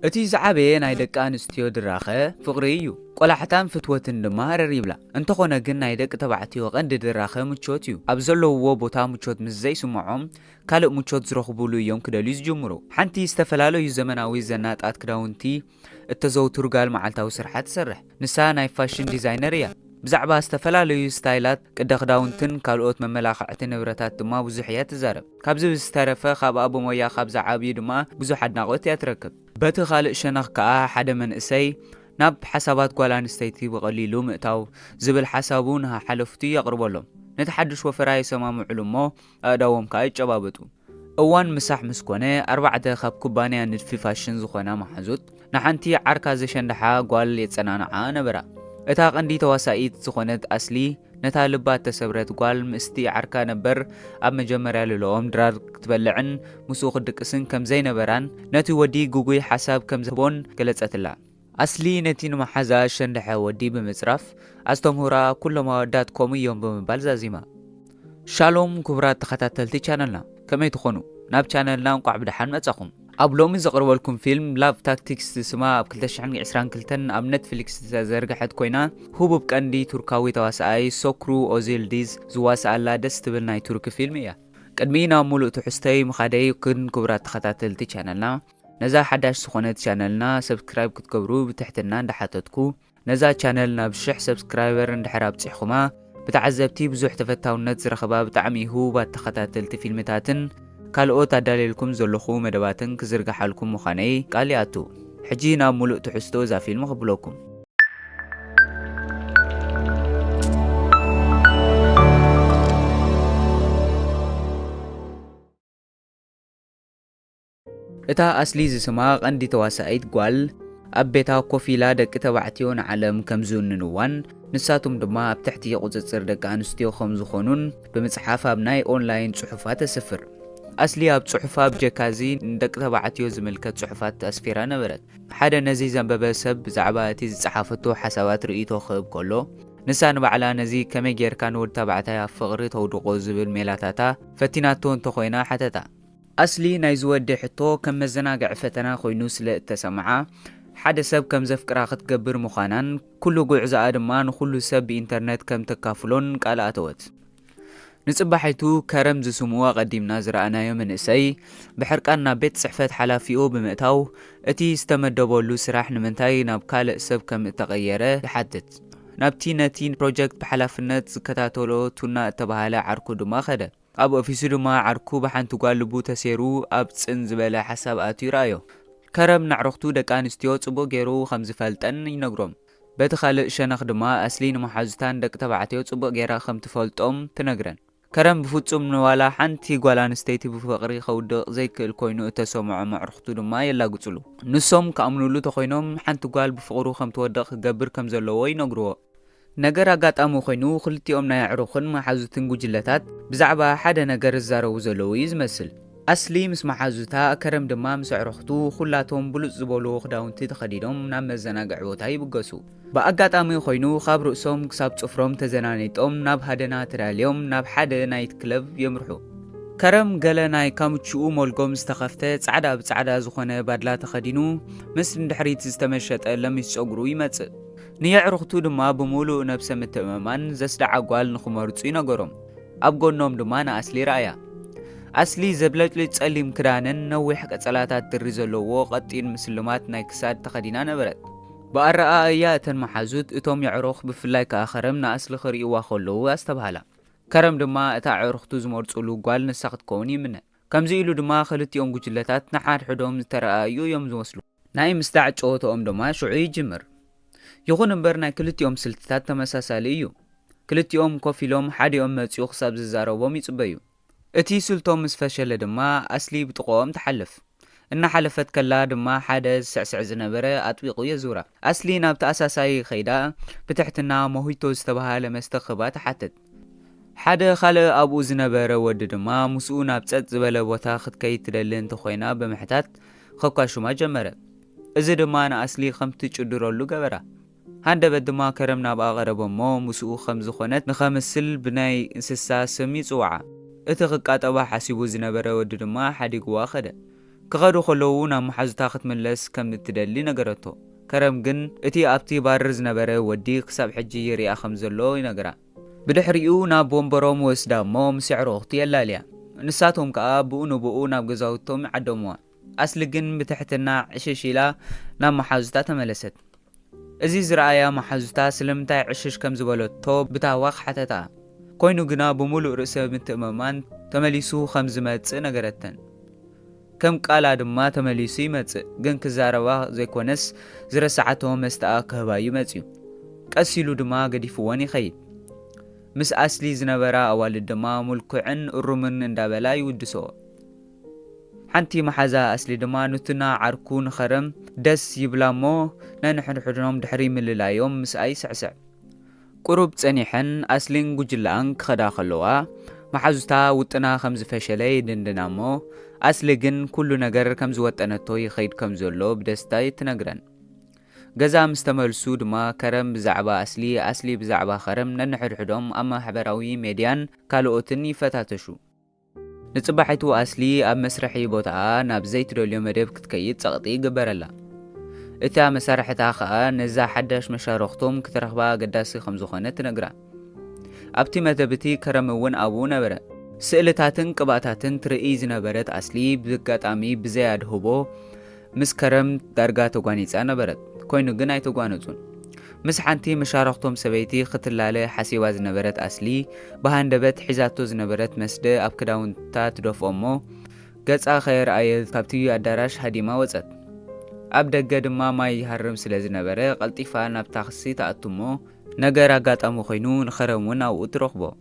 እቲ ዝዓበየ ናይ ደቂ ኣንስትዮ ድራኸ ፍቕሪ እዩ ቆላሕታን ፍትወትን ድማ ሃረር ይብላ እንተኾነ ግን ናይ ደቂ ተባዕትዮ ቀንዲ ድራኸ ምቾት እዩ ኣብ ዘለውዎ ቦታ ምቾት ምስ ዘይስምዖም ካልእ ምቾት ዝረኽብሉ እዮም ክደልዩ ዝጅምሩ ሓንቲ ዝተፈላለዩ ዘመናዊ ዘናጣት ክዳውንቲ እተዘውትሩ ጋል መዓልታዊ ስርሓት ትሰርሕ ንሳ ናይ ፋሽን ዲዛይነር እያ ብዛዕባ ዝተፈላለዩ ስታይላት ቅደ ክዳውንትን ካልኦት መመላኽዕቲ ንብረታት ድማ ብዙሕ እያ ትዛረብ ካብዚ ዝተረፈ ካብ ኣቦ ሞያ ካብ ዝዓብዩ ድማ ብዙሕ ኣድናቆት እያ ትረክብ በቲ ካልእ ሸነኽ ከዓ ሓደ መንእሰይ ናብ ሓሳባት ጓል ኣንስተይቲ ብቐሊሉ ምእታው ዝብል ሓሳቡ ንሓለፍቱ የቕርበሎም ነቲ ሓድሽ ወፈራ የሰማምዕሉ እሞ ኣእዳዎም ከዓ ይጨባበጡ እዋን ምሳሕ ምስ ኮነ 4 ካብ ኩባንያ ንድፊ ፋሽን ዝኾና መሓዙት ንሓንቲ ዓርካ ዘሸንድሓ ጓል የፀናንዓ ነበራ እታ ቀንዲ ተዋሳኢት ዝኾነት ኣስሊ ነታ ልባት ተሰብረት ጓል ምስቲ ዓርካ ነበር ኣብ መጀመርያ ልለኦም ድራር ክትበልዕን ምስኡ ክድቅስን ከም ዘይነበራን ነቲ ወዲ ጉጉይ ሓሳብ ከም ዝህቦን ገለጸትላ ኣስሊ ነቲ ንመሓዛ ሸንድሐ ወዲ ብምጽራፍ ኣስተምህራ ኩሎም ኣወዳት ኮሙ እዮም ብምባል ዛዚማ ሻሎም ክቡራት ተኸታተልቲ ቻነልና ከመይ ትኾኑ ናብ ቻነልና እንቋዕ ብድሓን መጻኹም ኣብ ሎሚ ዘቕርበልኩም ፊልም ላቭ ታክቲክስ ትስማ ኣብ 2022 ኣብ ኔትፍሊክስ ተዘርግሐት ኮይና ሁቡብ ቀንዲ ቱርካዊ ተዋሳኣይ ሶክሩ ኦዚልዲዝ ዝዋስኣላ ደስ ትብል ናይ ቱርክ ፊልም እያ ቅድሚ ናብ ሙሉእ ትሕዝተይ ምኻደይ ኩቡራት ተኸታተልቲ ቻነልና ነዛ ሓዳሽ ዝኾነት ቻነልና ሰብስክራይብ ክትገብሩ ብትሕትና እንዳሓተትኩ ነዛ ቻነል ናብ 1000 ሰብስክራይበር እንድሕር ኣብፂሕኹማ ብተዓዘብቲ ብዙሕ ተፈታውነት ዝረኸባ ብጣዕሚ ሁቡባት ተኸታተልቲ ፊልምታትን ካልኦት ኣዳልየልኩም ዘለኹ መደባትን ክዝርግሓልኩም ምዃነይ ቃል ይኣቱ ሕጂ ናብ ሙሉእ ትሕዝቶ እዛ ፊልም ክብለኩም እታ ኣስሊ ዝስማ ቀንዲ ተዋሳኢት ጓል ኣብ ቤታ ኮፍ ኢላ ደቂ ተባዕትዮ ንዓለም ከም ዝውንንዋን ንሳቶም ድማ ኣብ ትሕቲ ቁፅፅር ደቂ ኣንስትዮ ከም ዝኾኑን ብምፅሓፍ ኣብ ናይ ኦንላይን ጽሑፋት ተሰፍር ኣስሊ ኣብ ጽሑፋ ብጀካዚ ንደቂ ተባዕትዮ ዝምልከት ጽሑፋት ተስፊራ ነበረት ሓደ ነዚ ዘንበበ ሰብ ብዛዕባ እቲ ዝጸሓፈቶ ሓሳባት ርእይቶ ክህብ ከሎ ንሳ ንባዕላ ነዚ ከመይ ጌርካ ንወዲ ተባዕታይ ኣብ ፍቕሪ ተውድቆ ዝብል ሜላታታ ፈቲናቶ እንተኾይና ሓተታ ኣስሊ ናይ ዝወዲ ሕቶ ከም መዘናግዒ ፈተና ኮይኑ ስለ እተሰምዓ ሓደ ሰብ ከም ዘፍቅራ ክትገብር ምዃናን ኩሉ ጉዕዛኣ ድማ ንኩሉ ሰብ ብኢንተርኔት ከም ተካፍሎን ቃል ኣተወት ንጽባሒቱ ከረም ዝስምዋ ቀዲምና ዝረኣናዮ መንእሰይ ብሕርቃን ናብ ቤት ጽሕፈት ሓላፊኡ ብምእታው እቲ ዝተመደበሉ ስራሕ ንምንታይ ናብ ካልእ ሰብ ከም እተቐየረ ይሓትት ናብቲ ነቲ ፕሮጀክት ብሓላፍነት ዝከታተሎ ቱና እተባሃለ ዓርኩ ድማ ኸደ ኣብ ኦፊሱ ድማ ዓርኩ ብሓንቲ ጓል ልቡ ተሰይሩ ኣብ ጽን ዝበለ ሓሳብ ኣትዩ ይረኣዮ ከረም ናዕረኽቱ ደቂ ኣንስትዮ ጽቡቕ ገይሩ ከም ዝፈልጠን ይነግሮም በቲ ካልእ ሸነኽ ድማ ኣስሊ ንመሓዙታን ደቂ ተባዕትዮ ጽቡቕ ጌራ ከም ትፈልጦም ትነግረን ከረም ብፍጹም ንዋላ ሓንቲ ጓል ኣንስተይቲ ብፍቕሪ ከውድቕ ዘይክእል ኮይኑ እተሰምዖ መዕርኽቱ ድማ የላግጽሉ ንሶም ከኣምኑሉ ተኾይኖም ሓንቲ ጓል ብፍቕሩ ከም ትወድቕ ክገብር ከም ዘለዎ ይነግርዎ ነገር ኣጋጣሚ ኮይኑ ክልቲኦም ናይ ኣዕሩኽን መሓዙትን ጉጅለታት ብዛዕባ ሓደ ነገር ዝዛረቡ ዘለዉ እዩ ዝመስል ኣስሊ ምስ መሓዙታ ከረም ድማ ምስ ኣዕሩኽቱ ኩላቶም ብሉፅ ዝበሉ ክዳውንቲ ተኸዲኖም ናብ መዘናግዒ ቦታ ይብገሱ ብኣጋጣሚ ኮይኑ ካብ ርእሶም ክሳብ ጽፍሮም ተዘናኒጦም ናብ ሃደና ተዳልዮም ናብ ሓደ ናይት ክለብ የምርሑ ከረም ገለ ናይ ካምችኡ ሞልጎም ዝተኸፍተ ጻዕዳ ብጻዕዳ ዝኾነ ባድላ ተኸዲኑ ምስ እንድሕሪት ዝተመሸጠ ለሚስ ጸጉሩ ይመጽእ ንየዕሩኽቱ ድማ ብምሉእ ነብሰ ምትእምማን ዘስዳዓ ጓል ንኽመርጹ ይነገሮም ኣብ ጎኖም ድማ ንኣስሊ ረኣያ ኣስሊ ዘብለጭልጭ ጸሊም ክዳንን ነዊሕ ቀጸላታት ድሪ ዘለዎ ቀጢን ምስልማት ናይ ክሳድ ተኸዲና ነበረት ብኣረኣእያ እተን መሓዙት እቶም የዕሩኽ ብፍላይ ከዓ ከረም ንኣስሊ ክርእይዋ ከለዉ ኣስተባሃላ ከረም ድማ እታ ኣዕሩኽቱ ዝመርጹሉ ጓል ንሳ ክትከውን ይምነ ከምዚ ኢሉ ድማ ክልቲኦም ጉጅለታት ንሓድሕዶም ዝተረኣዩ እዮም ዝመስሉ ናይ ምስዳዕ ጨወቶኦም ድማ ሽዑ ይጅምር ይኹን እምበር ናይ ክልቲኦም ስልትታት ተመሳሳሊ እዩ ክልቲኦም ኮፍ ኢሎም ሓዲኦም መጺኡ ክሳብ ዝዛረቦም ይጽበዩ እቲ ስልቶም ምስ ፈሸለ ድማ ኣስሊ ብጥቆኦም ትሓልፍ እናሓለፈት ከላ ድማ ሓደ ዝስዕስዕ ዝነበረ ኣጥቢቑ የዙራ ኣስሊ ናብ ተኣሳሳይ ኸይዳ ብትሕትና ሞሂቶ ዝተባሃለ መስተ ክባ ትሓትት ሓደ ካልእ ኣብኡ ዝነበረ ወዲ ድማ ምስኡ ናብ ጸጥ ዝበለ ቦታ ክትከይድ ትደሊ እንተኾይና ብምሕታት ከኳሹማ ጀመረ እዚ ድማ ንኣስሊ ከም ትጭድረሉ ገበራ ሃንደበት ድማ ከረም ናብ ኣቐረቦሞ ምስኡ ከም ዝኾነት ንኸምስል ብናይ እንስሳ ስም ይጽውዓ እቲ ክቃጠባ ሓሲቡ ዝነበረ ወዲ ድማ ሓዲግዋ ኸደ كغدو خلونا محازتا ختملس كم نتدلي نغرتو كرم جن اتي ابتي بارز نبره ودي قساب حجي يري اخم زلو ينغرا بدحريو ناب ومبروم وسدامو مسعرو اختي اللاليا نساتهم كابو نبو ناب غزاوتهم عدموا اصل جن بتحتنا عششيلا ناب محازتا تملست ازي زرايا محازتا سلمتا عشش كم زبلتو بتاواق حتتا كوينو جنا بمولو رأسه متأممان تمليسو خمز ماتس نغرتن كم قالا دما تمليسو يماتس جن كزاروا زي كونس زرسعتهم مستاء كهبا يماتسيو كاسيلو دما قديفواني خيب مس أصلي زنبرا أوال دما ملكوعن الرومن اندابلا يودسو حنتي محازا أصلي دما نتنا عركون خرم دس يبلامو ننحن حدنهم دحري من اللايوم مس أي سعسع قروب تسانيحن أصلين قجلان كخدا خلوا محازوتا وطنا خمز فشلي دندنامو أصلين كل نجر كمز وطنتو يخيد كمزولو بدستاي تنجرن جزا مستملسو دما كرم بزعبا أصلي بزعبا خرم ننحر حدهم أما حبراوي ميديان كالوتن يفتاتشو نتصبحيتو أصلي أب مسرحي بوتا ناب زيت دوليو مدب كتكيد سقطي قبرلا إتا مسارحتا خا نزا حداش مشارختهم كترخبا قداسي خمزو خانت نقرا أبتي مدبتي كرم ون أبو نبرا سئلتاتن قباتاتن ترئيز نبرت أصلي بذكات أمي بزياد هبو مس كرم درقاتو قانيسا نبرت كوينو جناي تقوانوزون مس حانتي مشارختهم سبيتي ختلالي حسيواز نبرت أصلي بهاندبت حزاتو زنبرت مسده أبكداون تات دوف أمو قدس آخير آيات كابتيو أداراش هديما وزت أبدأ قدما ما يهرم سلازي نبره قلطيفا نبتاخسي تأتمو نقر أقات أمو خينو نخرمون أو أترخبو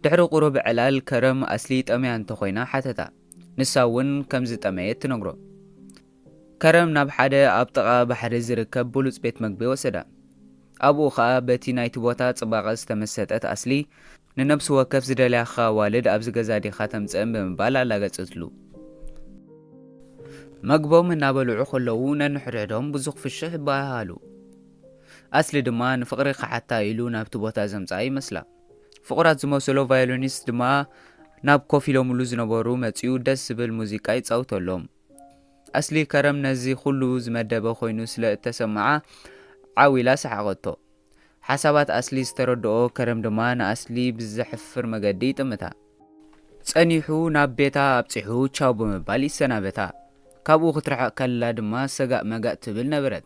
دحرو قروب علال كرم أصلي تأميان تخوينا حتتا نساون كمزة أميت تنقرو كرم ناب حدا أبطغى بحر زركب بولوس بيت مقبي وسدا أبو خا بتي نايت بوتا صباغز تمسطت أصلي ننبس وكف زدليا خا والد أبز غزادي خاتم صم بمبالا لاغصتلو مقبوم نابلعو خلو ننحردهم بزق في الشه باهالو أصلي دما نفقري حتى إلو نابت بوتا زمصاي مسلا فقرات زموسلو فايولونيست دما ناب كوفيلو ملوز نبورو مصيو دس بالموسيقى يصوتلهم أصلي كرم نزي خلو زمدبه خوينو سلا تسمعه عاويلا سحقتو حسابات أصلي استردو كرم دمان أصلي بزحفر مقدي تمتا صنيحو ناب بيتا أبصحو تشاو بمبالي سنابتا كابو خطرح كلا دما سقا مقا تبل نبرد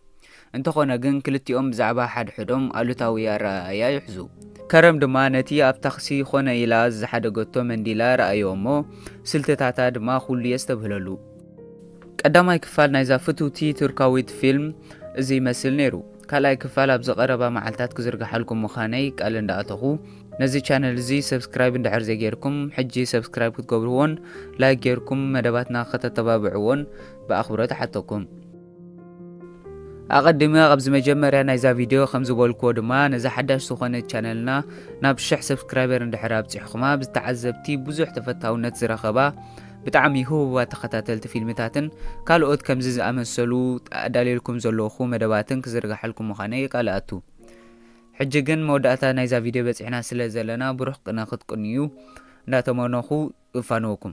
انتخونا جن كلتيوم بزعبا حد حدوم ألوتاويا رأيا يحزو كرم دما نتي أبتخسي خونا إلا زحد قطو منديلا رأيومو سلتتاتا دما خولي يستبهللو قداماي كفال نايزا فتوتي تركاويت فيلم زي مسل نيرو كالاي كفال أبز قربا معلتات كزرق حالكم مخاني قال اندعاتخو نزي channel زي سبسكرايب اندحر زي غيركم حجي سبسكرايب كتقبرون لايك غيركم مدباتنا خطة تبابعون بأخبرات حتىكم أقدمي قبز مجمريا نايزا فيديو خمزو بولكو دما نزا حداش سخونة channelنا نابشح سبسكرايبر اندحر بزيحكما بزتعذبتي بزوح تفتاونت زرخبا بتعمي هو تخطاتلت فيلمتاتن كالوت كمزز أمسلو دليلكم زلوخو مدباتن كزرق حلكم مخاني قالاتو حججن موداتا نايزا فيديو بس احنا سلا زلنا بروح قناخد قنيو ناتمنخو فانوكم